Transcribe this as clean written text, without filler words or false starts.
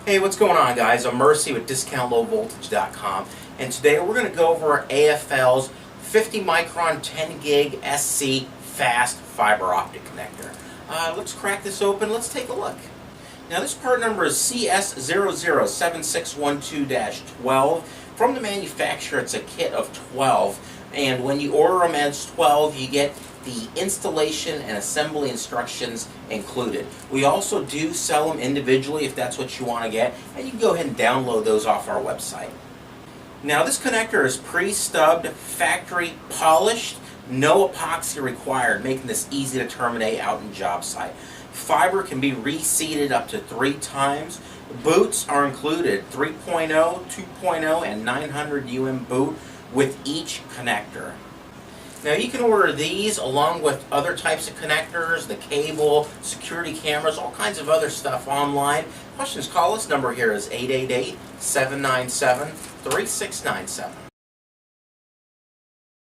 Hey, what's going on, guys? I'm Mercy with DiscountLowVoltage.com, and today we're going to go over AFL's 50 micron 10 gig SC fast fiber optic connector. Let's crack this open. Let's take a look. Now, this part number is CS007612-12. From the manufacturer, it's a kit of 12, and when you order them as 12, you get the installation and assembly instructions included. We also do sell them individually if that's what you want to get, and you can go ahead and download those off our website. Now, this connector is pre-stubbed, factory polished, no epoxy required, making this easy to terminate out in job site. Fiber can be reseated up to 3 times. Boots are included, 3.0, 2.0, and 900 boot with each connector. Now, you can order these along with other types of connectors, the cable, security cameras, all kinds of other stuff online. Questions, call us. Number here is 888-797-3697.